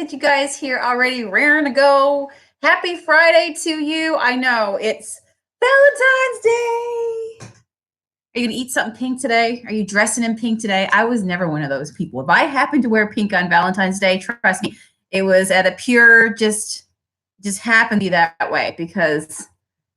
at you guys here already raring to go. Happy Friday to you. I know it's Valentine's Day. Are you going to eat something pink today? Are you dressing in pink today? I was never one of those people. If I happened to wear pink on Valentine's Day, trust me, it was at a pure just happened to be that way because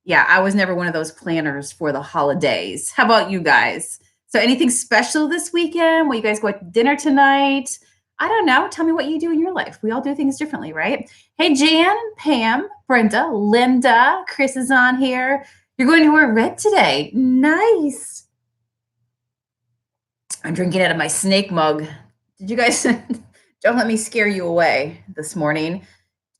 yeah, I was never one of those planners for the holidays. How about you guys? So anything special this weekend? Will you guys go out to dinner tonight? I don't know. Tell me what you do in your life. We all do things differently, right? Hey, Jan, Pam, Brenda, Linda, Chris is on here. You're going to wear red today. Nice. I'm drinking out of my snake mug. Did you guys, don't let me scare you away this morning.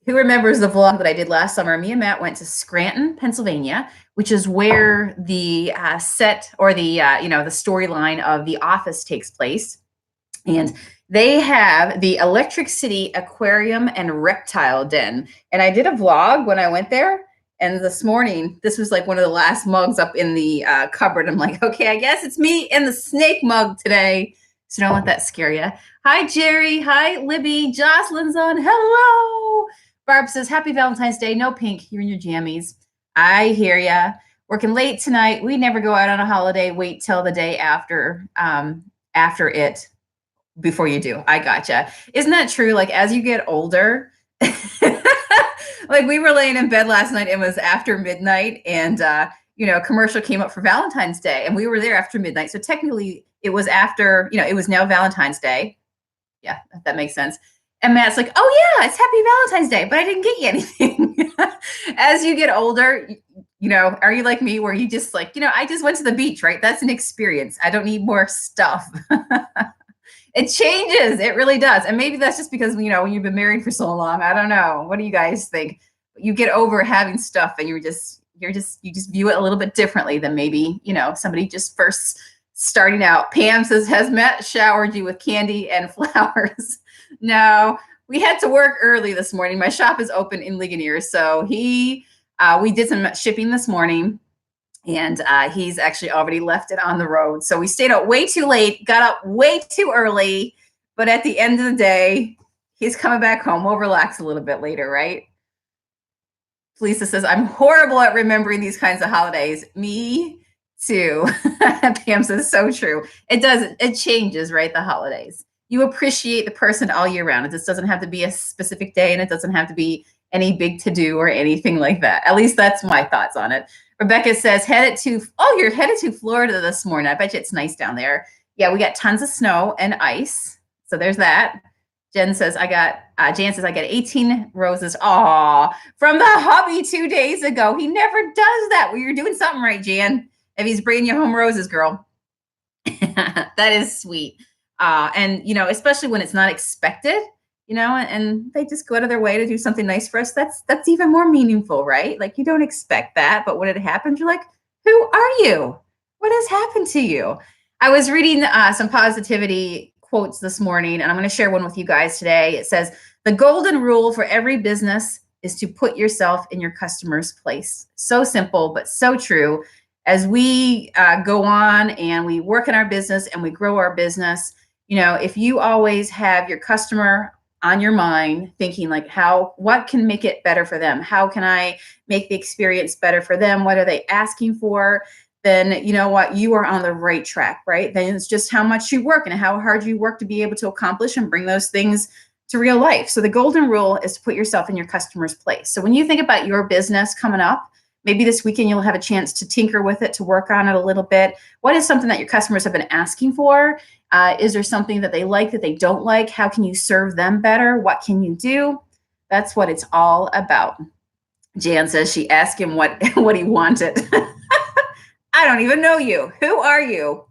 Who remembers the vlog that I did last summer? Me and Matt went to Scranton, Pennsylvania, which is where the set or the storyline of The Office takes place. And they have the Electric City Aquarium and Reptile Den. And I did a vlog when I went there. And this morning, this was like one of the last mugs up in the cupboard. I'm like, okay, I guess it's me in the snake mug today. So don't let that scare you. Hi, Jerry. Hi, Libby. Jocelyn's on. Hello. Barb says, happy Valentine's Day. No pink. You're in your jammies. I hear ya. Working late tonight. We never go out on a holiday. Wait till the day after it before you do. I gotcha. Isn't that true? Like as you get older, like we were laying in bed last night. It was after midnight and, a commercial came up for Valentine's Day and we were there after midnight. So technically it was after, it was now Valentine's Day. Yeah, if that makes sense. And Matt's like, oh yeah, it's happy Valentine's Day, but I didn't get you anything. As you get older, are you like me where you just like, I just went to the beach, right? That's an experience. I don't need more stuff. It changes. It really does. And maybe that's just because, when you've been married for so long, I don't know. What do you guys think? You get over having stuff and you just view it a little bit differently than maybe, somebody just first starting out. Pam says, has Matt showered you with candy and flowers? No, we had to work early this morning. My shop is open in Ligonier. So we did some shipping this morning and he's actually already left it on the road. So we stayed out way too late, got up way too early. But at the end of the day, he's coming back home. We'll relax a little bit later, right? Lisa says, I'm horrible at remembering these kinds of holidays. Me too. Pam says, so true. It does. It changes, right? The holidays. You appreciate the person all year round. It just doesn't have to be a specific day and it doesn't have to be any big to-do or anything like that. At least that's my thoughts on it. Rebecca says, you're headed to Florida this morning. I bet you it's nice down there. Yeah, we got tons of snow and ice. So there's that. Jan says, I got 18 roses. Aw, from the hubby 2 days ago. He never does that. Well, you're doing something right, Jan. If he's bringing you home roses, girl. That is sweet. And, especially when it's not expected, and they just go out of their way to do something nice for us. That's even more meaningful, right? Like you don't expect that, but when it happens, you're like, who are you? What has happened to you? I was reading some positivity quotes this morning, and I'm going to share one with you guys today. It says, the golden rule for every business is to put yourself in your customer's place. So simple, but so true. As we go on and we work in our business and we grow our business, if you always have your customer on your mind, thinking like, what can make it better for them? How can I make the experience better for them? What are they asking for? Then you know what, you are on the right track, right? Then it's just how much you work and how hard you work to be able to accomplish and bring those things to real life. So the golden rule is to put yourself in your customer's place. So when you think about your business coming up, maybe this weekend you'll have a chance to tinker with it, to work on it a little bit. What is something that your customers have been asking for? Is there something that they like that they don't like? How can you serve them better? What can you do? That's what it's all about. Jan says she asked him what he wanted. I don't even know you. Who are you?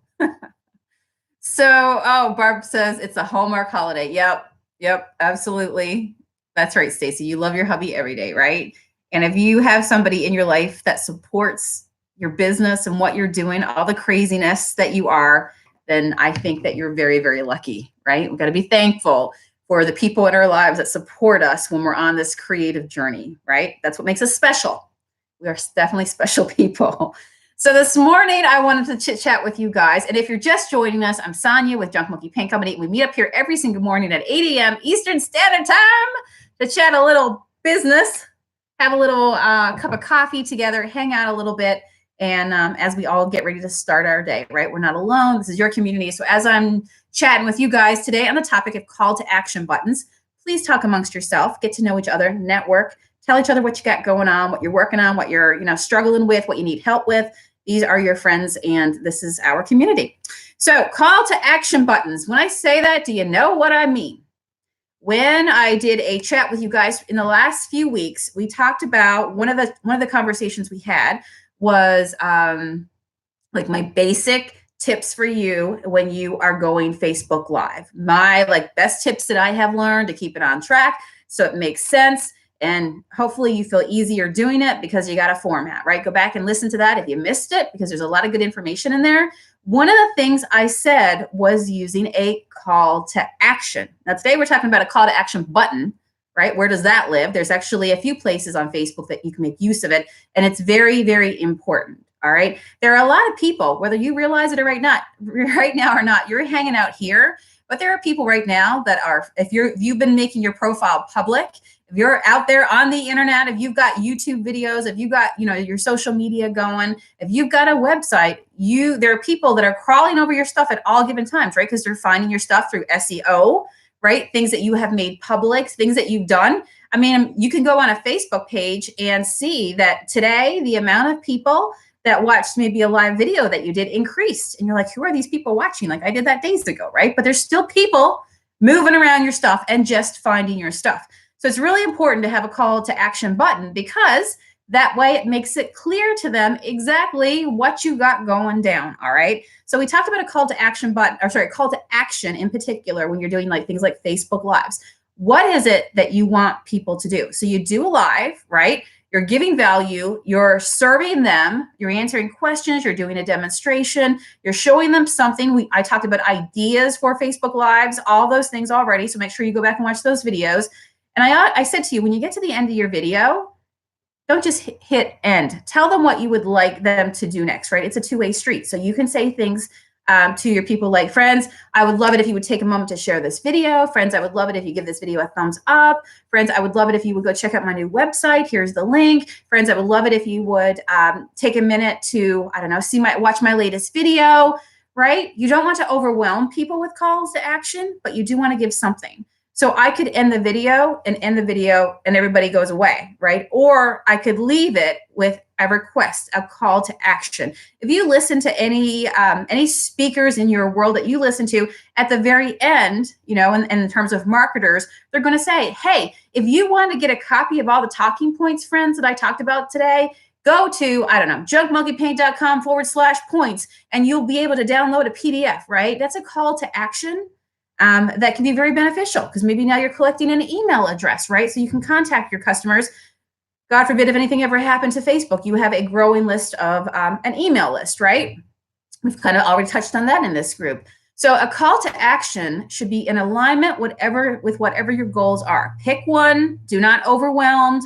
So, Barb says it's a Hallmark holiday. Yep, absolutely. That's right, Stacy. You love your hubby every day, right? And if you have somebody in your life that supports your business and what you're doing, all the craziness that you are, then I think that you're very, very lucky, right? We've got to be thankful for the people in our lives that support us when we're on this creative journey, right? That's what makes us special. We are definitely special people. So this morning, I wanted to chit chat with you guys. And if you're just joining us, I'm Sonia with Junk Monkey Paint Company. We meet up here every single morning at 8 a.m. Eastern Standard Time to chat a little business, have a little cup of coffee together, hang out a little bit. And as we all get ready to start our day, right? We're not alone. This is your community. So as I'm chatting with you guys today on the topic of call to action buttons, please talk amongst yourself, get to know each other, network, tell each other what you got going on, what you're working on, what you're struggling with, what you need help with. These are your friends, and this is our community. So call to action buttons. When I say that, do you know what I mean? When I did a chat with you guys in the last few weeks, we talked about one of the conversations we had was like my basic tips for you when you are going Facebook Live. My best tips that I have learned to keep it on track so it makes sense. And hopefully you feel easier doing it because you got a format, right? Go back and listen to that if you missed it, because there's a lot of good information in there. One of the things I said was using a call to action. Now today we're talking about a call to action button, right? Where does that live? There's actually a few places on Facebook that you can make use of it. And it's very, very important. All right. There are a lot of people, whether you realize it or right now or not, you're hanging out here. But there are people right now that are, if you've been making your profile public, if you're out there on the internet, if you've got YouTube videos, if you've got, your social media going, if you've got a website, there are people that are crawling over your stuff at all given times, right? Because they're finding your stuff through SEO, right? Things that you have made public, things that you've done. I mean, you can go on a Facebook page and see that today, the amount of people that watched maybe a live video that you did increased. And you're like, who are these people watching? Like I did that days ago, right? But there's still people moving around your stuff and just finding your stuff. So it's really important to have a call to action button, because that way it makes it clear to them exactly what you got going down. All right. So we talked about a call to action button, call to action in particular when you're doing things like Facebook Lives. What is it that you want people to do? So you do a live, right? You're giving value, you're serving them, you're answering questions, you're doing a demonstration, you're showing them something. I talked about ideas for Facebook Lives, all those things already. So make sure you go back and watch those videos. And I said to you, when you get to the end of your video, don't just hit end. Tell them what you would like them to do next, right? It's a two-way street. So you can say things to your people like, friends, I would love it if you would take a moment to share this video. Friends, I would love it if you give this video a thumbs up. Friends, I would love it if you would go check out my new website. Here's the link. Friends, I would love it if you would take a minute to, watch my latest video, right? You don't want to overwhelm people with calls to action, but you do want to give something. So I could end the video and everybody goes away, right? Or I could leave it with a request, a call to action. If you listen to any speakers in your world that you listen to, at the very end, in terms of marketers, they're going to say, hey, if you want to get a copy of all the talking points, friends, that I talked about today, go to, junkmonkeypaint.com/points, and you'll be able to download a PDF, right? That's a call to action. That can be very beneficial, because maybe now you're collecting an email address, right? So you can contact your customers. God forbid, if anything ever happened to Facebook, you have a growing list of an email list, right? We've kind of already touched on that in this group. So a call to action should be in alignment with whatever your goals are. Pick one. Do not overwhelmed.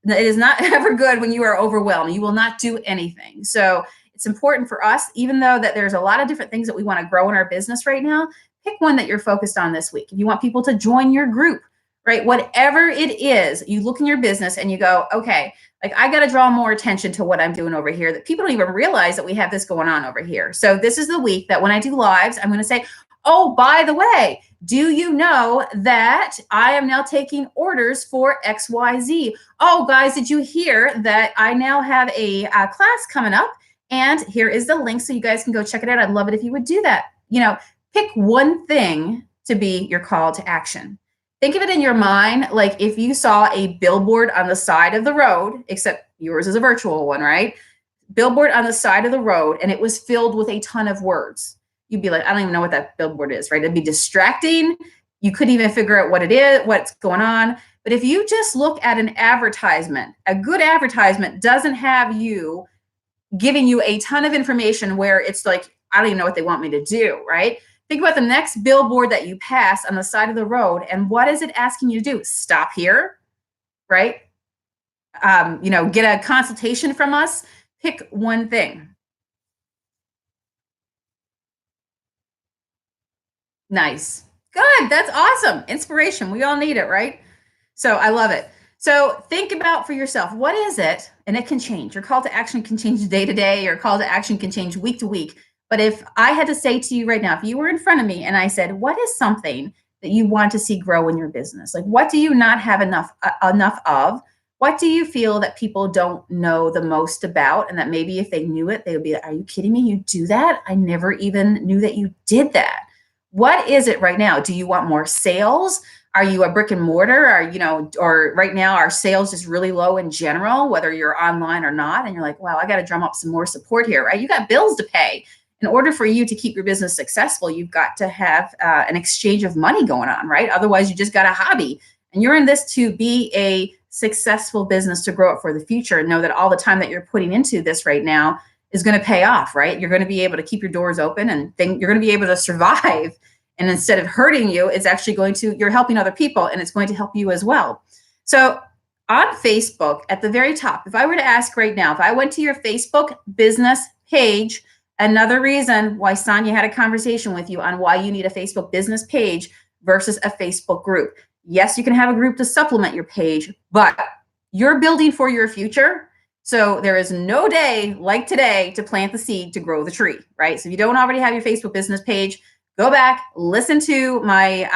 It is not ever good when you are overwhelmed. You will not do anything. So it's important for us, even though that there's a lot of different things that we want to grow in our business right now, pick one that you're focused on this week. If you want people to join your group, right? Whatever it is, you look in your business and you go, okay, I got to draw more attention to what I'm doing over here, that people don't even realize that we have this going on over here. So this is the week that when I do lives, I'm going to say, oh, by the way, do you know that I am now taking orders for XYZ? Oh, guys, did you hear that I now have a class coming up? And here is the link so you guys can go check it out. I'd love it if you would do that. Pick one thing to be your call to action. Think of it in your mind like if you saw a billboard on the side of the road, except yours is a virtual one, right? Billboard on the side of the road, and it was filled with a ton of words. You'd be like, I don't even know what that billboard is, right? It'd be distracting. You couldn't even figure out what it is, what's going on. But if you just look at an advertisement, a good advertisement doesn't have you giving you a ton of information where it's like, I don't even know what they want me to do, right? Think about the next billboard that you pass on the side of the road, and what is it asking you to do? Stop here, right? Get a consultation from us. Pick one thing. Nice. Good. That's awesome. Inspiration. We all need it, right? So I love it. So think about for yourself, what is it? And it can change. Your call to action can change day to day, your call to action can change week to week. But if I had to say to you right now, if you were in front of me and I said, what is something that you want to see grow in your business? Like, what do you not have enough of? What do you feel that people don't know the most about? And that maybe if they knew it, they would be like, are you kidding me? You do that? I never even knew that you did that. What is it right now? Do you want more sales? Are you a brick and mortar? Or right now our sales just really low in general, whether you're online or not? And you're like, wow, I got to drum up some more support here, right? You got bills to pay. In order for you to keep your business successful, you've got to have an exchange of money going on, right? Otherwise, you just got a hobby. And you're in this to be a successful business, to grow it for the future, and know that all the time that you're putting into this right now is going to pay off, right? You're going to be able to keep your doors open, and then you're going to be able to survive. And instead of hurting you, it's actually you're helping other people, and it's going to help you as well. So on Facebook at the very top, if I were to ask right now, if I went to your Facebook business page, another reason why Sonia had a conversation with you on why you need a Facebook business page versus a Facebook group. Yes, you can have a group to supplement your page, but you're building for your future. So there is no day like today to plant the seed to grow the tree, right? So if you don't already have your Facebook business page, go back, listen to my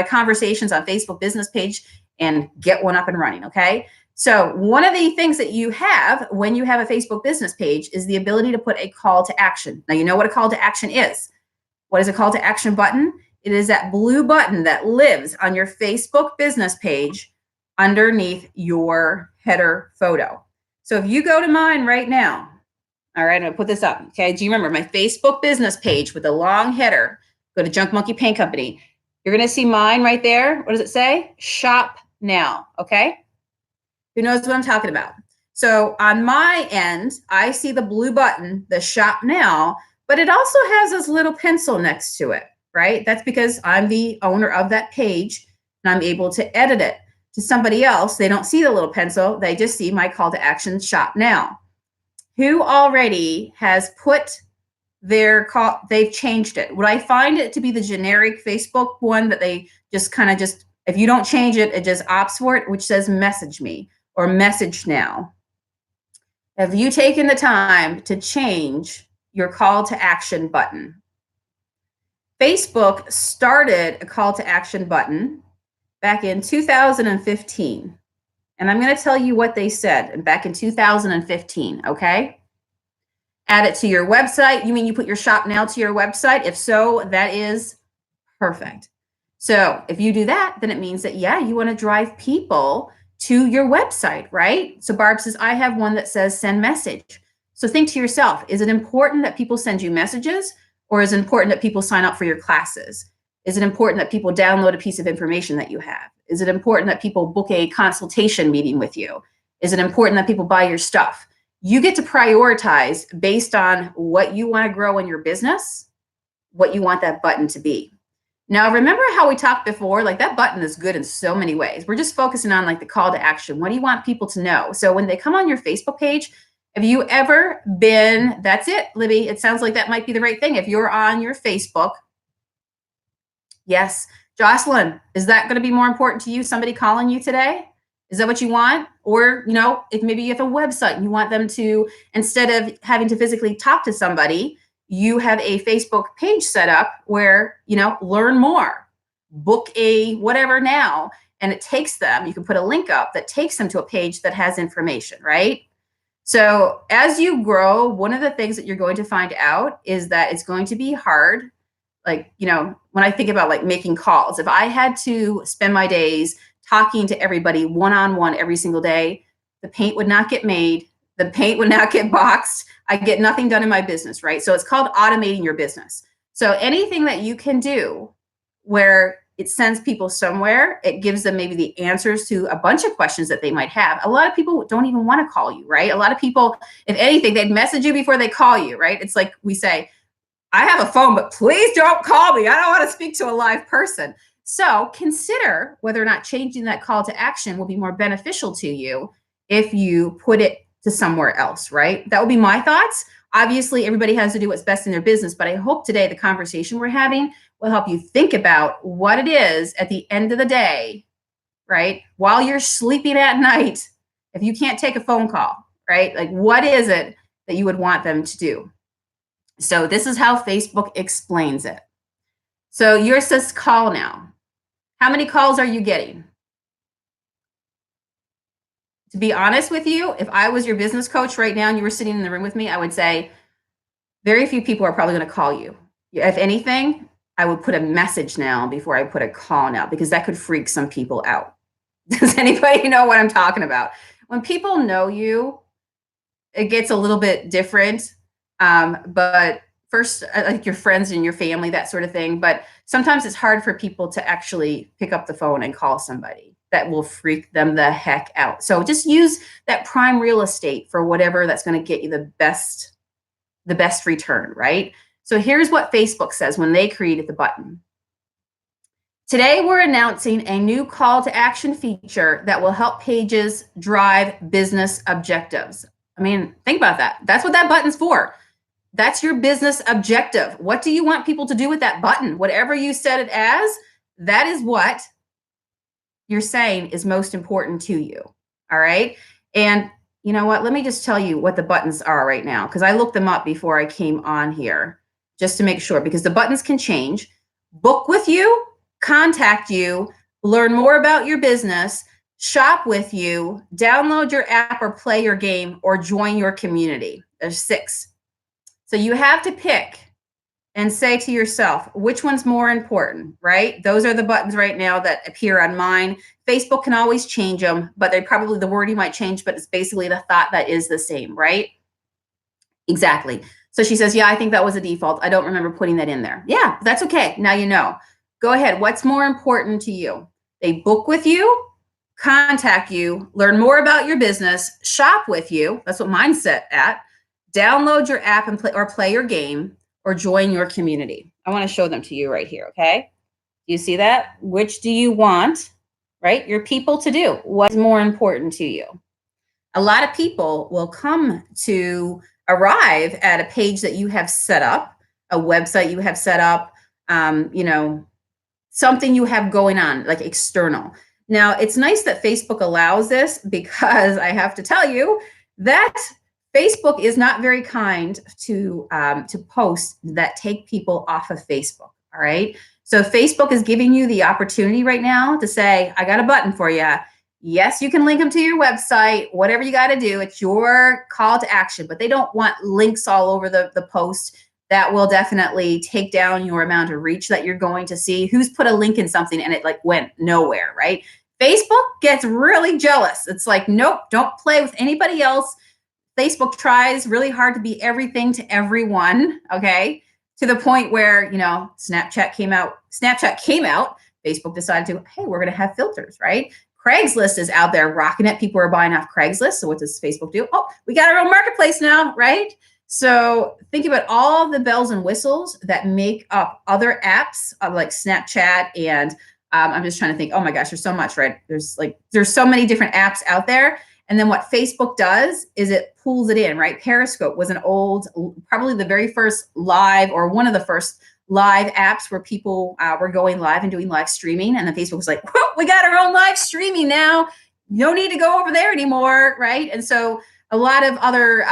conversations on Facebook business page and get one up and running, okay? So one of the things that you have when you have a Facebook business page is the ability to put a call to action. Now, you know what a call to action is. What is a call to action button? It is that blue button that lives on your Facebook business page underneath your header photo. So if you go to mine right now, all right, I'm gonna put this up, okay? Do you remember my Facebook business page with the long header? Go to Junk Monkey Paint Company. You're gonna see mine right there. What does it say? Shop now, okay? Who knows what I'm talking about? So on my end, I see the blue button, the shop now, but it also has this little pencil next to it, right? That's because I'm the owner of that page and I'm able to edit it. To somebody else, they don't see the little pencil, they just see my call to action, shop now. Who already has put their call, they've changed it? Would I find it to be the generic Facebook one that they just if you don't change it, it just opts for it, which says message me or message now? Have you taken the time to change your call to action button? Facebook started a call to action button back in 2015. And I'm going to tell you what they said back in 2015, okay? Add it to your website. You mean you put your shop now to your website? If so, that is perfect. So if you do that, then it means that, yeah, you want to drive people to your website, right? So Barb says, I have one that says send message. So think to yourself, is it important that people send you messages, or is it important that people sign up for your classes? Is it important that people download a piece of information that you have? Is it important that people book a consultation meeting with you? Is it important that people buy your stuff? You get to prioritize based on what you want to grow in your business, what you want that button to be. Now, remember how we talked before, like that button is good in so many ways. We're just focusing on like the call to action. What do you want people to know? So when they come on your Facebook page, have you ever been, that's it, Libby, it sounds like that might be the right thing. If you're on your Facebook, yes. Jocelyn, is that going to be more important to you? Somebody calling you today? Is that what you want? Or, if maybe you have a website and you want them to, instead of having to physically talk to somebody, you have a Facebook page set up where, learn more, book a whatever now, and it takes them, you can put a link up that takes them to a page that has information, right? So as you grow, one of the things that you're going to find out is that it's going to be hard. Like, when I think about like making calls, if I had to spend my days talking to everybody one-on-one every single day, the paint would not get made. The paint would not get boxed. I get nothing done in my business, right? So it's called automating your business. So anything that you can do where it sends people somewhere, it gives them maybe the answers to a bunch of questions that they might have. A lot of people don't even want to call you, right? A lot of people, if anything, they'd message you before they call you, right? It's like we say, I have a phone, but please don't call me. I don't want to speak to a live person. So consider whether or not changing that call to action will be more beneficial to you if you put it to somewhere else, right? That would be my thoughts. Obviously, everybody has to do what's best in their business, but I hope today the conversation we're having will help you think about what it is at the end of the day, right? While you're sleeping at night, if you can't take a phone call, right? Like, what is it that you would want them to do? So this is how Facebook explains it. So yours says call now. How many calls are you getting? To be honest with you, if I was your business coach right now and you were sitting in the room with me, I would say very few people are probably going to call you. If anything, I would put a message now before I put a call now, because that could freak some people out. Does anybody know what I'm talking about? When people know you, it gets a little bit different. But first, like your friends and your family, that sort of thing. But sometimes it's hard for people to actually pick up the phone and call somebody. That will freak them the heck out. So just use that prime real estate for whatever that's going to get you the best return, right? So here's what Facebook says when they created the button. Today, we're announcing a new call to action feature that will help pages drive business objectives. I mean, think about that. That's what that button's for. That's your business objective. What do you want people to do with that button? Whatever you set it as, that is what you're saying is most important to you. All right. And you know what? Let me just tell you what the buttons are right now, because I looked them up before I came on here just to make sure, because the buttons can change. Book with you, contact you, learn more about your business, shop with you, download your app or play your game, or join your community. There's 6. So you have to pick and say to yourself, which one's more important, right? Those are the buttons right now that appear on mine. Facebook can always change them, but the wording might change, but it's basically the thought that is the same, right? Exactly. So she says, yeah, I think that was a default. I don't remember putting that in there. Yeah, that's okay. Now you know. Go ahead. What's more important to you? They book with you, contact you, learn more about your business, shop with you. That's what mine's set at. Download your app and play your game, or join your community. I want to show them to you right here, okay? Do you see that? Which do you want, right, your people to do? What's more important to you? A lot of people will come to arrive at a page that you have set up, a website you have set up, something you have going on, like external. Now, it's nice that Facebook allows this, because I have to tell you that Facebook is not very kind to posts that take people off of Facebook, all right? So Facebook is giving you the opportunity right now to say, I got a button for you. Yes, you can link them to your website, whatever you got to do. It's your call to action, but they don't want links all over the post. That will definitely take down your amount of reach that you're going to see. Who's put a link in something and it like went nowhere, right? Facebook gets really jealous. It's like, nope, don't play with anybody else. Facebook tries really hard to be everything to everyone, okay? To the point where, Snapchat came out. Facebook decided to, hey, we're going to have filters, right? Craigslist is out there rocking it. People are buying off Craigslist. So what does Facebook do? Oh, we got our own marketplace now, right? So think about all the bells and whistles that make up other apps like Snapchat. And I'm just trying to think, oh my gosh, there's so much, right? There's so many different apps out there. And then what Facebook does is it pulls it in, right? Periscope was an old, probably the very first live, or one of the first live apps where people were going live and doing live streaming. And then Facebook was like, well, we got our own live streaming now. No need to go over there anymore, right? And so a lot of other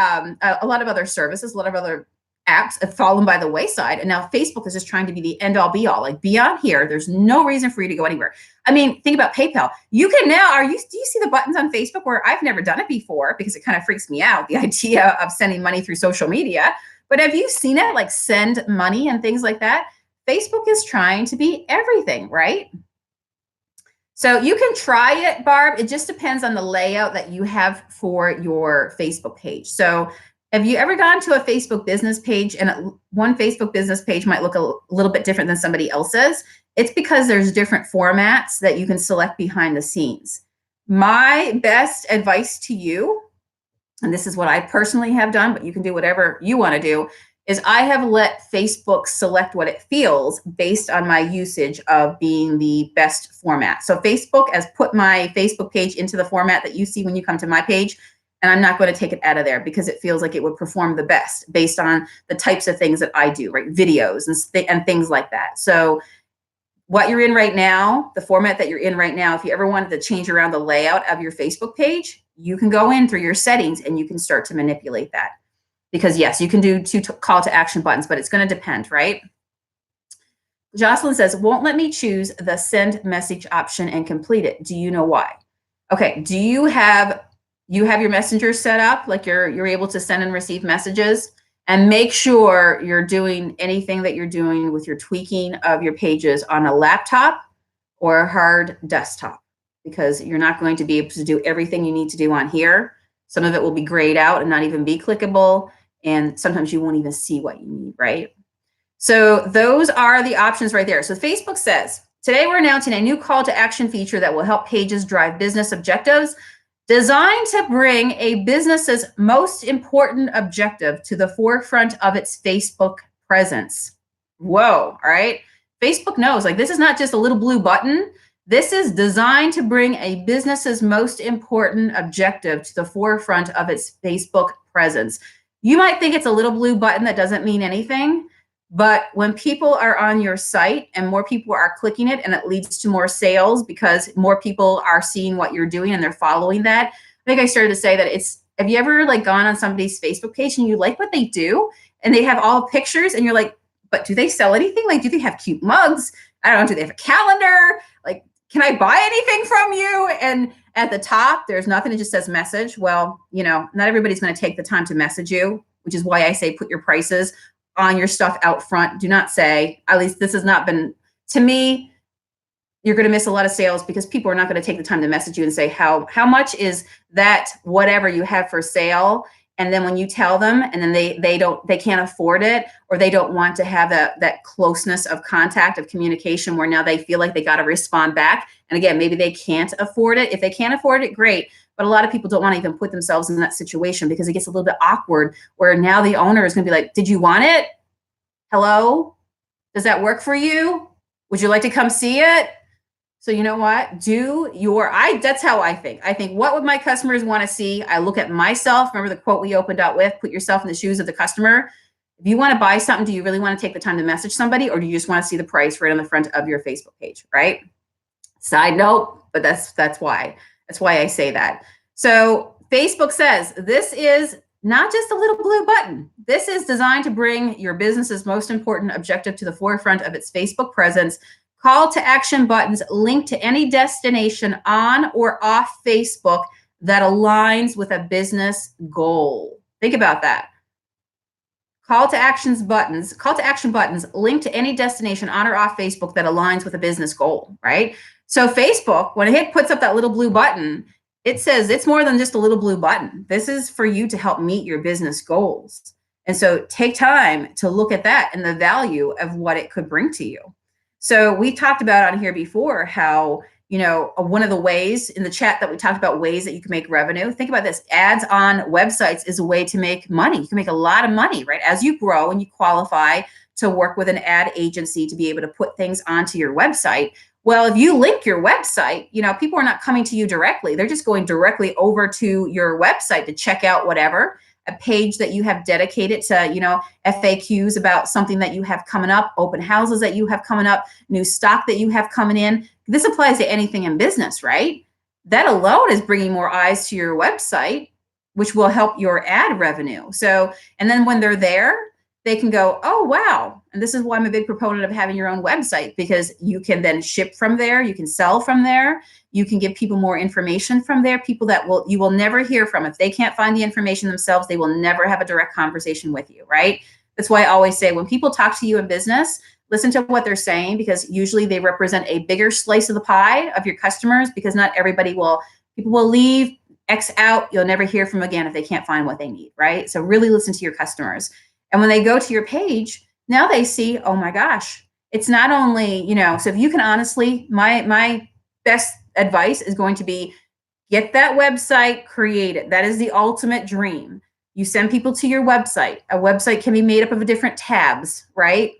services, a lot of other apps have fallen by the wayside. And now Facebook is just trying to be the end all be all, like be on here. There's no reason for you to go anywhere. I mean, think about PayPal. You can now, do you see the buttons on Facebook where I've never done it before because it kind of freaks me out, the idea of sending money through social media. But have you seen it, like send money and things like that? Facebook is trying to be everything, right? So you can try it, Barb. It just depends on the layout that you have for your Facebook page. So have you ever gone to a Facebook business page and one Facebook business page might look a little bit different than somebody else's? It's because there's different formats that you can select behind the scenes. My best advice to you, and this is what I personally have done, but you can do whatever you want to do, is I have let Facebook select what it feels based on my usage of being the best format. So Facebook has put my Facebook page into the format that you see when you come to my page. and I'm not going to take it out of there because it feels like it would perform the best based on the types of things that I do, right? Videos and things like that. So what you're in right now, the format that you're in right now, if you ever wanted to change around the layout of your Facebook page, you can go in through your settings and you can start to manipulate that. Because yes, you can do 2 call to action buttons, but it's going to depend, right? Jocelyn says, won't let me choose the send message option and complete it. Do you know why? Okay, do you have your messenger set up? Like you're able to send and receive messages? And make sure you're doing anything that you're doing with your tweaking of your pages on a laptop or a hard desktop, because you're not going to be able to do everything you need to do on here. Some of it will be grayed out and not even be clickable. And sometimes you won't even see what you need, right? So those are the options right there. So Facebook says, today we're announcing a new call to action feature that will help pages drive business objectives, designed to bring a business's most important objective to the forefront of its Facebook presence. Whoa, all right. Facebook knows, like, this is not just a little blue button. This is designed to bring a business's most important objective to the forefront of its Facebook presence. You might think it's a little blue button that doesn't mean anything, but when people are on your site and more people are clicking it and it leads to more sales because more people are seeing what you're doing and they're following that. I think I started to say that have you ever like gone on somebody's Facebook page and you like what they do and they have all pictures and you're like, but do they sell anything? Like, do they have cute mugs? I don't know. Do they have a calendar? Like, can I buy anything from you? And at the top, there's nothing. It just says message. Well, not everybody's going to take the time to message you, which is why I say put your prices on your stuff out front. Do not say, at least this has not been, to me, you're going to miss a lot of sales because people are not going to take the time to message you and say, how much is that whatever you have for sale? And then when you tell them and then they can't afford it, or they don't want to have that closeness of contact, of communication, where now they feel like they got to respond back. And again, maybe they can't afford it. If they can't afford it, great. But a lot of people don't want to even put themselves in that situation because it gets a little bit awkward, where now the owner is going to be like, did you want it? Hello? Does that work for you? Would you like to come see it? So you know what? That's how I think. I think, what would my customers want to see? I look at myself. Remember the quote we opened out with, put yourself in the shoes of the customer. If you want to buy something, do you really want to take the time to message somebody, or do you just want to see the price right on the front of your Facebook page, right? Side note, but that's why I say that. So Facebook says this is not just a little blue button. This is designed to bring your business's most important objective to the forefront of its Facebook presence. Call to action buttons linked to any destination on or off Facebook that aligns with a business goal. Think about that. Call to action buttons linked to any destination on or off Facebook that aligns with a business goal, right? So Facebook, when it puts up that little blue button, it says it's more than just a little blue button. This is for you to help meet your business goals. And so take time to look at that and the value of what it could bring to you. So we talked about on here before how, one of the ways in the chat that we talked about ways that you can make revenue. Think about this. Ads on websites is a way to make money. You can make a lot of money, right? As you grow and you qualify to work with an ad agency to be able to put things onto your website. Well, if you link your website, people are not coming to you directly. They're just going directly over to your website to check out whatever, a page that you have dedicated to, FAQs about something that you have coming up, open houses that you have coming up, new stock that you have coming in. This applies to anything in business, right? That alone is bringing more eyes to your website, which will help your ad revenue. So, and then when they're there, they can go, oh, wow. And this is why I'm a big proponent of having your own website, because you can then ship from there. You can sell from there. You can give people more information from there. People that you will never hear from. If they can't find the information themselves, they will never have a direct conversation with you, right? That's why I always say when people talk to you in business, listen to what they're saying, because usually they represent a bigger slice of the pie of your customers, because not everybody people will leave, X out, you'll never hear from again if they can't find what they need, right? So really listen to your customers. And when they go to your page, now they see, oh my gosh, it's not only, so if you can honestly, my best advice is going to be get that website created. That is the ultimate dream. You send people to your website. A website can be made up of different tabs, right?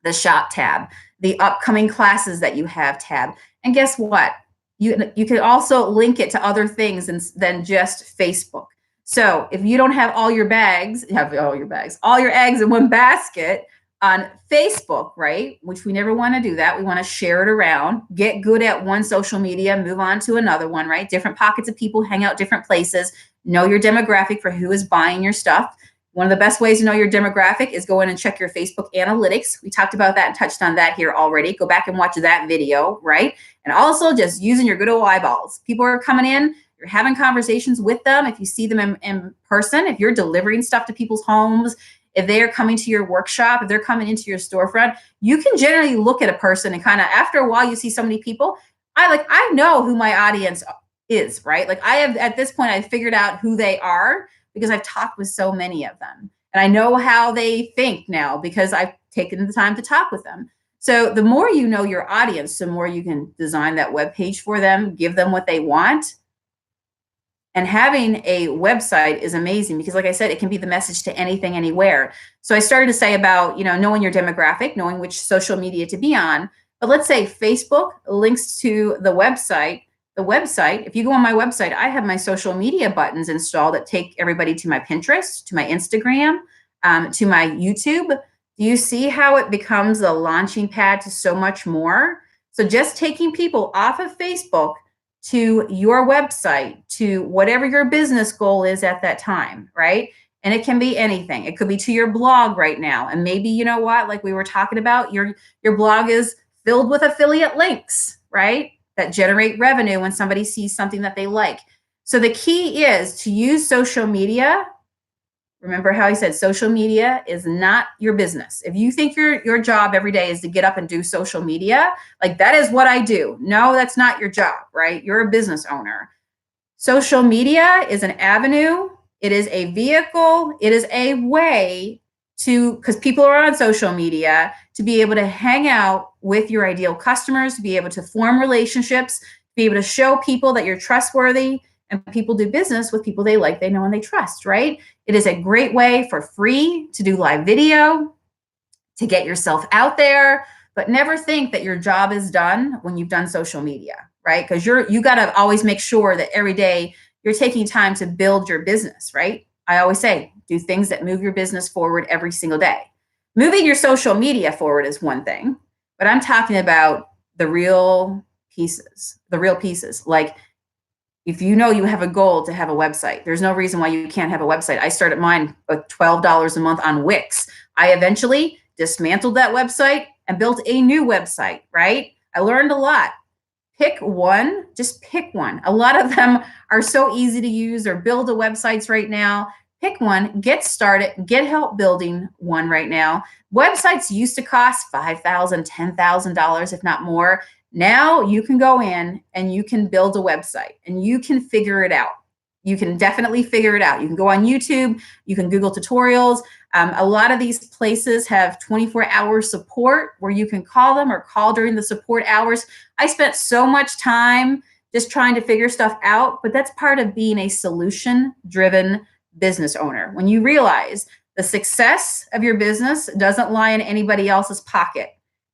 The shop tab, the upcoming classes that you have tab. And guess what? You can also link it to other things than just Facebook. So if you don't have all your eggs in one basket on Facebook, right? Which we never want to do that. We want to share it around, get good at one social media, move on to another one, right? Different pockets of people hang out different places. Know your demographic for who is buying your stuff. One of the best ways to know your demographic is go in and check your Facebook analytics. We talked about that and touched on that here already. Go back and watch that video, right? And also just using your good old eyeballs. People are coming in, you're having conversations with them. If you see them in person, if you're delivering stuff to people's homes, if they are coming to your workshop, if they're coming into your storefront, you can generally look at a person and kind of, after a while, you see so many people. I know who my audience is, right? Like I have, at this point, I've figured out who they are because I've talked with so many of them. And I know how they think now because I've taken the time to talk with them. So the more you know your audience, the more you can design that web page for them, give them what they want. And having a website is amazing because, like I said, it can be the message to anything, anywhere. So I started to say about, knowing your demographic, knowing which social media to be on. But let's say Facebook links to the website. The website, if you go on my website, I have my social media buttons installed that take everybody to my Pinterest, to my Instagram, to my YouTube. Do you see how it becomes a launching pad to so much more? So just taking people off of Facebook to your website, to whatever your business goal is at that time, right? And it can be anything. It could be to your blog right now. And maybe, you know what, like we were talking about, your blog is filled with affiliate links, right? That generate revenue when somebody sees something that they like. So the key is to use social media. Remember how I said social media is not your business. If you think your job every day is to get up and do social media, like that is what I do. No, that's not your job, right? You're a business owner. Social media is an avenue. It is a vehicle. It is a way to, because people are on social media, to be able to hang out with your ideal customers, to be able to form relationships, to be able to show people that you're trustworthy, and people do business with people they like, they know, and they trust, right? It is a great way for free to do live video, to get yourself out there, but never think that your job is done when you've done social media, right? Because you got to always make sure that every day you're taking time to build your business, right? I always say, do things that move your business forward every single day. Moving your social media forward is one thing, but I'm talking about the real pieces, like if you know you have a goal to have a website, there's no reason why you can't have a website. I started mine with $12 a month on Wix. I eventually dismantled that website and built a new website, right? I learned a lot. Pick one, just pick one. A lot of them are so easy to use or build a websites right now. Pick one, get started, get help building one right now. Websites used to cost $5,000, $10,000, if not more. Now you can go in and you can build a website and you can figure it out. You can definitely figure it out. You can go on YouTube, you can Google tutorials. A lot of these places have 24-hour support where you can call them or call during the support hours. I spent so much time just trying to figure stuff out, but that's part of being a solution-driven business owner. When you realize the success of your business doesn't lie in anybody else's pocket,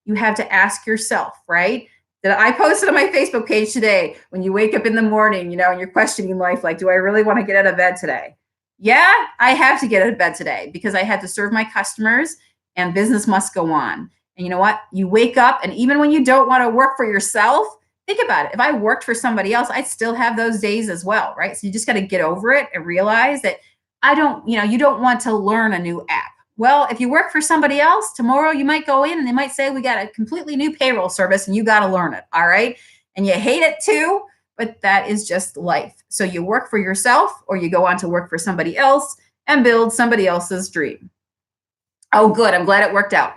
you have to ask yourself, right? That I posted on my Facebook page today, when you wake up in the morning, and you're questioning life, like, do I really want to get out of bed today? Yeah, I have to get out of bed today because I have to serve my customers and business must go on. And you know what? You wake up, and even when you don't want to work for yourself, think about it. If I worked for somebody else, I'd still have those days as well, right? So you just got to get over it and realize that you don't want to learn a new app. Well, if you work for somebody else, tomorrow you might go in and they might say, we got a completely new payroll service and you got to learn it. All right. And you hate it too, but that is just life. So you work for yourself or you go on to work for somebody else and build somebody else's dream. Oh, good. I'm glad it worked out.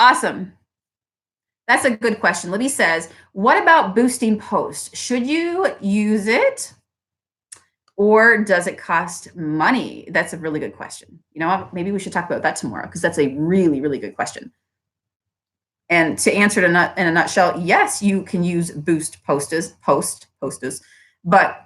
Awesome. That's a good question. Libby says, what about boosting posts? Should you use it? Or does it cost money? That's a really good question. Maybe we should talk about that tomorrow because that's a really, really good question. And to answer it in a nutshell, yes, you can use boost posters, but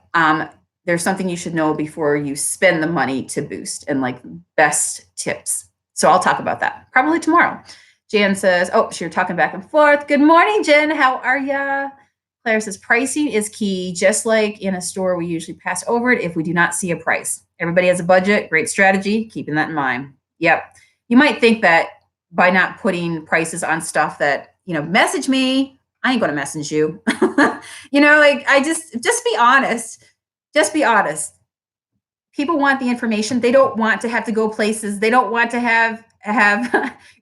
there's something you should know before you spend the money to boost and like best tips. So I'll talk about that probably tomorrow. Jan says, oh, so you're talking back and forth. Good morning, Jen. How are ya? Claire says pricing is key. Just like in a store, we usually pass over it if we do not see a price. Everybody has a budget. Great strategy. Keeping that in mind. Yep. You might think that by not putting prices on stuff that, message me, I ain't going to message you. Like I just be honest. Just be honest. People want the information. They don't want to have to go places. They don't want to have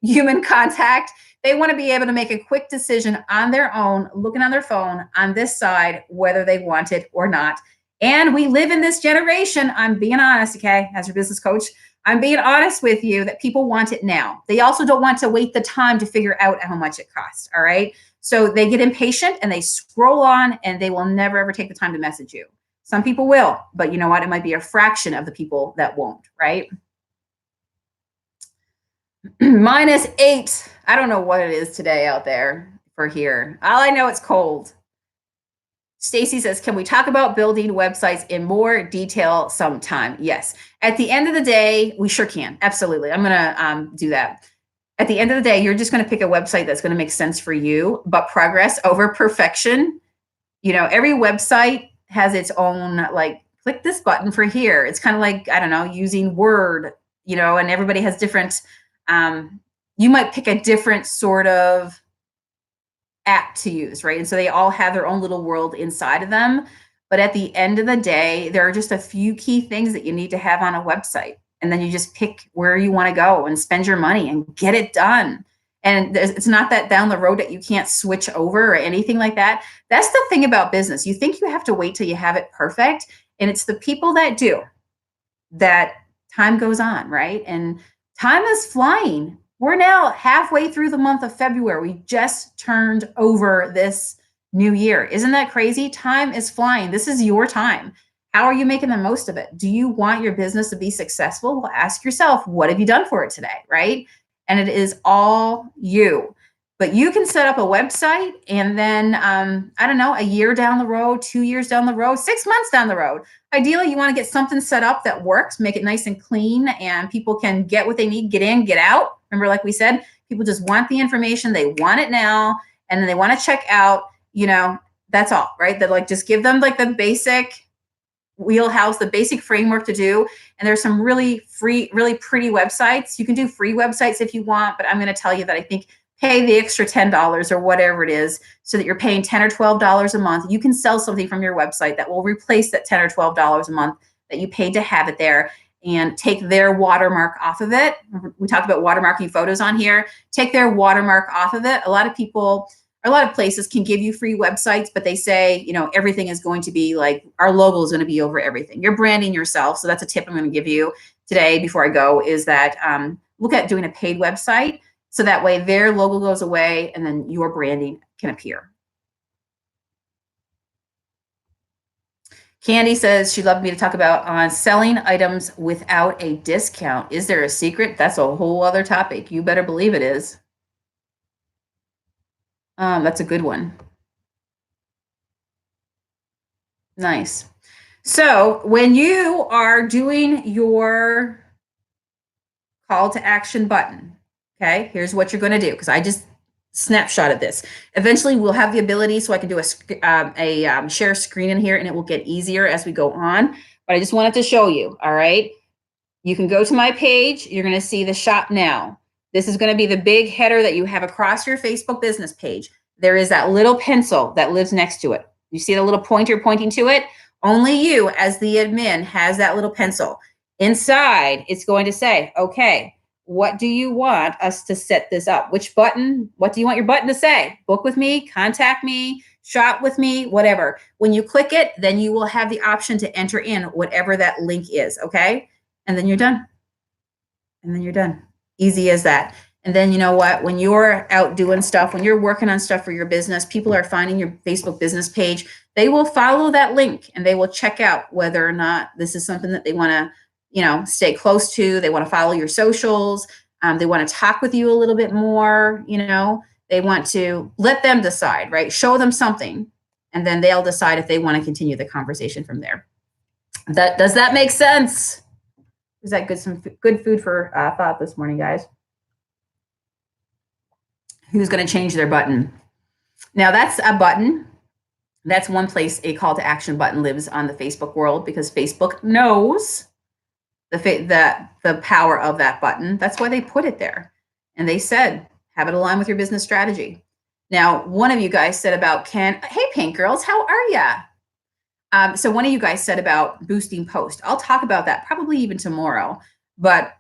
human contact. They want to be able to make a quick decision on their own, looking on their phone on this side, whether they want it or not. And we live in this generation. I'm being honest, okay, as your business coach, I'm being honest with you that people want it now. They also don't want to wait the time to figure out how much it costs. All right. So they get impatient and they scroll on and they will never, ever take the time to message you. Some people will, but you know what? It might be a fraction of the people that won't, right? -8. I don't know what it is today out there for here. All I know, it's cold. Stacy says, can we talk about building websites in more detail sometime? Yes. At the end of the day, we sure can. Absolutely. I'm going to do that. At the end of the day, you're just going to pick a website that's going to make sense for you, but progress over perfection. Every website has its own, like, click this button for here. It's kind of like, I don't know, using Word, and everybody has different, you might pick a different sort of app to use, right? And so they all have their own little world inside of them. But at the end of the day, there are just a few key things that you need to have on a website. And then you just pick where you want to go and spend your money and get it done. And it's not that down the road that you can't switch over or anything like that. That's the thing about business. You think you have to wait till you have it perfect. And it's the people that do that time goes on, right? And time is flying. We're now halfway through the month of February. We just turned over this new year. Isn't that crazy? Time is flying. This is your time. How are you making the most of it? Do you want your business to be successful? Well, ask yourself, what have you done for it today, right? And it is all you. But you can set up a website and then, I don't know, a year down the road, 2 years down the road, 6 months down the road. Ideally, you want to get something set up that works, make it nice and clean, and people can get what they need, get in, get out. Remember, like we said, people just want the information. They want it now, and then they want to check out, that's all, right? That, like, just give them like the basic wheelhouse, the basic framework to do. And there's some really free, really pretty websites. You can do free websites if you want, but I'm going to tell you that I think pay the extra $10 or whatever it is so that you're paying $10 or $12 a month. You can sell something from your website that will replace that $10 or $12 a month that you paid to have it there, and take their watermark off of it. We talked about watermarking photos on here. Take their watermark off of it. A lot of places can give you free websites, but they say, everything is going to be like, our logo is going to be over everything. You're branding yourself. So that's a tip I'm going to give you today before I go, is that look at doing a paid website. So that way their logo goes away and then your branding can appear. Candy says she'd love me to talk about selling items without a discount. Is there a secret? That's a whole other topic. You better believe it is. That's a good one. Nice. So when you are doing your call to action button, okay, here's what you're going to do, because I just snapshotted this. Eventually, we'll have the ability so I can do a share screen in here, and it will get easier as we go on. But I just wanted to show you, all right? You can go to my page. You're going to see the shop now. This is going to be the big header that you have across your Facebook business page. There is that little pencil that lives next to it. You see the little pointer pointing to it? Only you, as the admin, has that little pencil. Inside, it's going to say, okay, what do you want us to set this up? Which button? What do you want your button to say? Book with me, contact me, shop with me, whatever. When you click it, then you will have the option to enter in whatever that link is, okay? And then you're done. And then you're done. Easy as that. And then you know what? When you're out doing stuff, when you're working on stuff for your business, people are finding your Facebook business page. They will follow that link and they will check out whether or not this is something that they want to, stay close to. They want to follow your socials. They want to talk with you a little bit more. They want to let them decide, right? Show them something, and then they'll decide if they want to continue the conversation from there. Does that make sense? Is that good? Some good food for thought this morning, guys. Who's going to change their button? Now that's a button That's one place a call to action button lives on the Facebook world, because Facebook knows the power of that button. That's why they put it there. And they said, have it align with your business strategy. Now, one of you guys said about hey, Paint Girls, how are ya? So one of you guys said about boosting post. I'll talk about that probably even tomorrow. But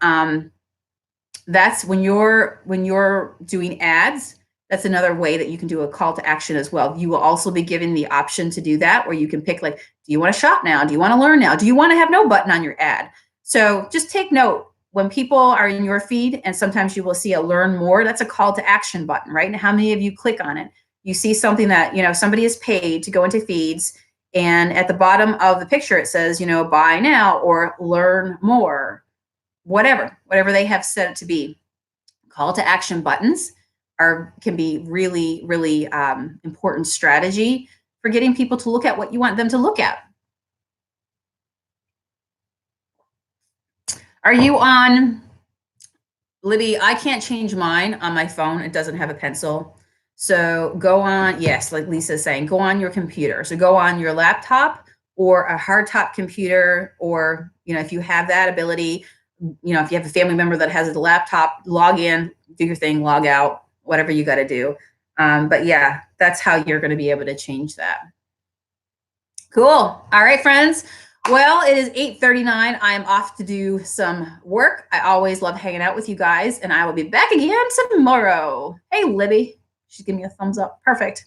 that's when you're doing ads. That's another way that you can do a call to action as well. You will also be given the option to do that, where you can pick, like, do you want to shop now? Do you want to learn now? Do you want to have no button on your ad? So just take note, when people are in your feed, and sometimes you will see a learn more, that's a call to action button, right? And how many of you click on it? You see something that, somebody is paid to go into feeds, and at the bottom of the picture, it says, buy now or learn more, whatever they have set it to be. Call to action buttons can be really, really important strategy for getting people to look at what you want them to look at. Are you on, Libby? I can't change mine on my phone. It doesn't have a pencil. So go on, yes, like Lisa's saying, go on your computer. So go on your laptop or a hardtop computer, or, if you have that ability, if you have a family member that has a laptop, log in, do your thing, log out, whatever you got to do. But yeah, that's how you're going to be able to change that. Cool. All right, friends. Well, it is 8:39. I am off to do some work. I always love hanging out with you guys, and I will be back again tomorrow. Hey, Libby. She's giving me a thumbs up. Perfect.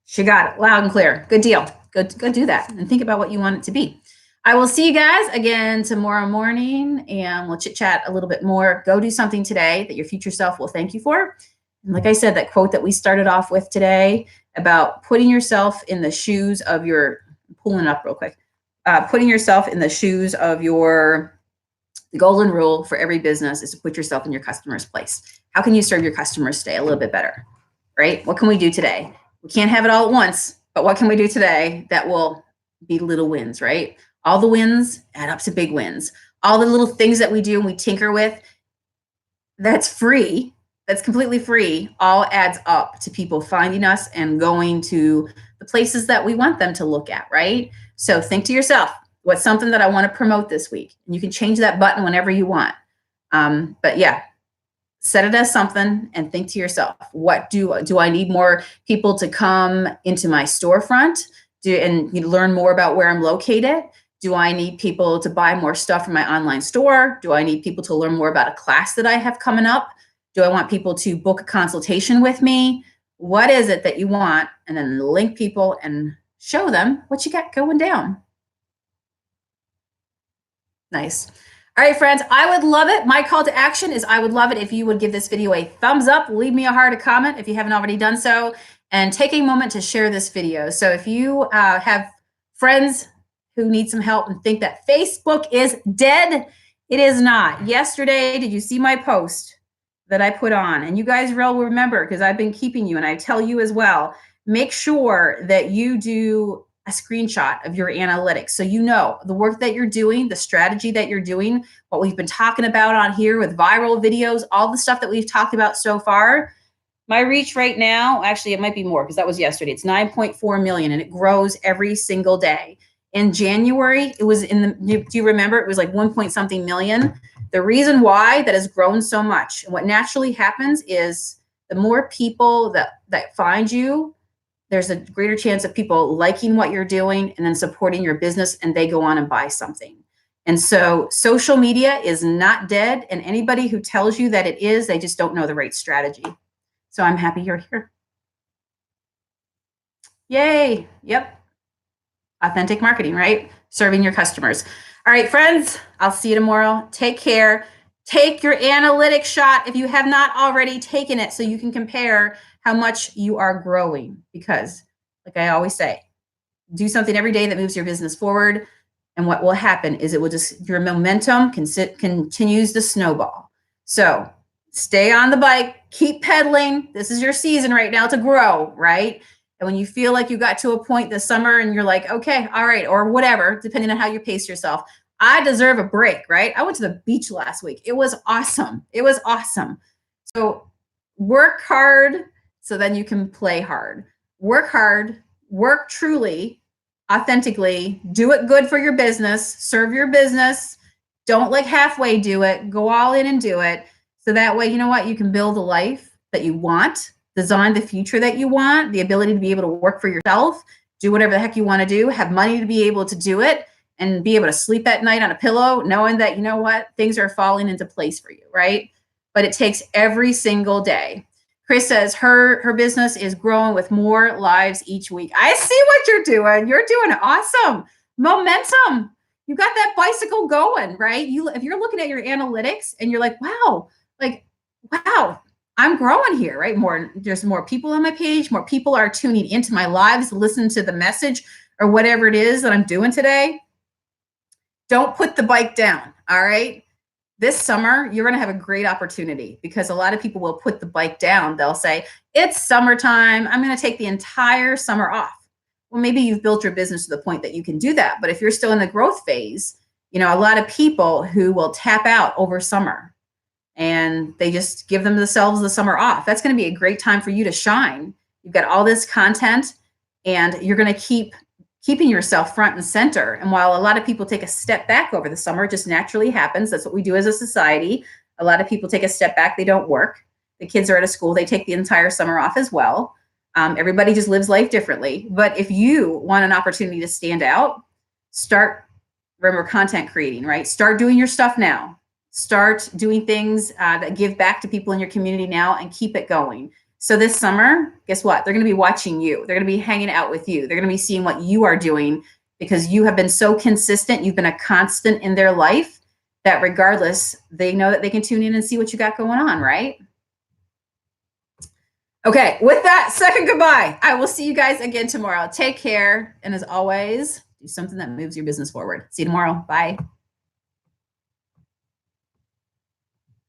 She got it loud and clear. Good deal. Go do that and think about what you want it to be. I will see you guys again tomorrow morning, and we'll chit chat a little bit more. Go do something today that your future self will thank you for. And like I said, that quote that we started off with today about putting yourself in the shoes of pulling it up real quick, putting yourself in the shoes of the golden rule for every business is to put yourself in your customer's place. How can you serve your customers today a little bit better, right? What can we do today? We can't have it all at once, but what can we do today that will be little wins, right? All the wins add up to big wins. All the little things that we do and we tinker with, that's free. That's completely free. All adds up to people finding us and going to the places that we want them to look at, right? So think to yourself, what's something that I want to promote this week? And you can change that button whenever you want. But yeah, set it as something and think to yourself, what do I need more people to come into my storefront and you learn more about where I'm located? Do I need people to buy more stuff from my online store? Do I need people to learn more about a class that I have coming up? Do I want people to book a consultation with me? What is it that you want? And then link people and show them what you got going down. Nice. All right, friends, I would love it. My call to action is I would love it if you would give this video a thumbs up, leave me a heart, a comment if you haven't already done so, and take a moment to share this video. So if you have friends who need some help and think that Facebook is dead, it is not. Yesterday, did you see my post that I put on? And you guys will remember, because I've been keeping you, and I tell you as well, make sure that you do a screenshot of your analytics. So you know the work that you're doing, the strategy that you're doing, what we've been talking about on here with viral videos, all the stuff that we've talked about so far. My reach right now, actually, it might be more because that was yesterday. It's 9.4 million, and it grows every single day. In January, it was do you remember? It was like 1 point something million. The reason why that has grown so much, and what naturally happens is the more people that find you, there's a greater chance of people liking what you're doing and then supporting your business, and they go on and buy something. And so social media is not dead, and anybody who tells you that it is, they just don't know the right strategy. So I'm happy you're here. Yay. Yep. Authentic marketing, right? Serving your customers. All right, friends, I'll see you tomorrow. Take care. Take your analytics shot if you have not already taken it, so you can compare how much you are growing. Because, like I always say, do something every day that moves your business forward. And what will happen is it will just, your momentum continues to snowball. So stay on the bike, keep pedaling. This is your season right now to grow, right? And when you feel like you got to a point this summer and you're like, okay, all right, or whatever, depending on how you pace yourself, I deserve a break, right? I went to the beach last week. It was awesome. It was awesome. So work hard so then you can play hard. Work hard, work truly, authentically, do it good for your business, serve your business. Don't like halfway do it, go all in and do it. So that way, you know what, you can build a life that you want, design the future that you want, the ability to be able to work for yourself, do whatever the heck you want to do, have money to be able to do it, and be able to sleep at night on a pillow knowing that, you know what, things are falling into place for you, right? But it takes every single day. Chris says her business is growing with more lives each week. I see what you're doing. You're doing awesome. Momentum. You got that bicycle going, right? If you're looking at your analytics and you're like, wow, I'm growing here, right? There's more people on my page, more people are tuning into my lives, listen to the message or whatever it is that I'm doing today. Don't put the bike down, all right? This summer, you're going to have a great opportunity because a lot of people will put the bike down. They'll say, it's summertime. I'm going to take the entire summer off. Well, maybe you've built your business to the point that you can do that. But if you're still in the growth phase, you know, a lot of people who will tap out over summer and they just give themselves the summer off. That's going to be a great time for you to shine. You've got all this content and you're going to keeping yourself front and center. And while a lot of people take a step back over the summer, it just naturally happens. That's what we do as a society. A lot of people take a step back. They don't work. The kids are out of school. They take the entire summer off as well. Everybody just lives life differently. But if you want an opportunity to stand out, remember content creating, right? Start doing your stuff now. Start doing things that give back to people in your community now and keep it going. So this summer, guess what? They're going to be watching you. They're going to be hanging out with you. They're going to be seeing what you are doing because you have been so consistent. You've been a constant in their life that regardless, they know that they can tune in and see what you got going on, right? Okay, with that, second goodbye. I will see you guys again tomorrow. Take care. And as always, do something that moves your business forward. See you tomorrow. Bye.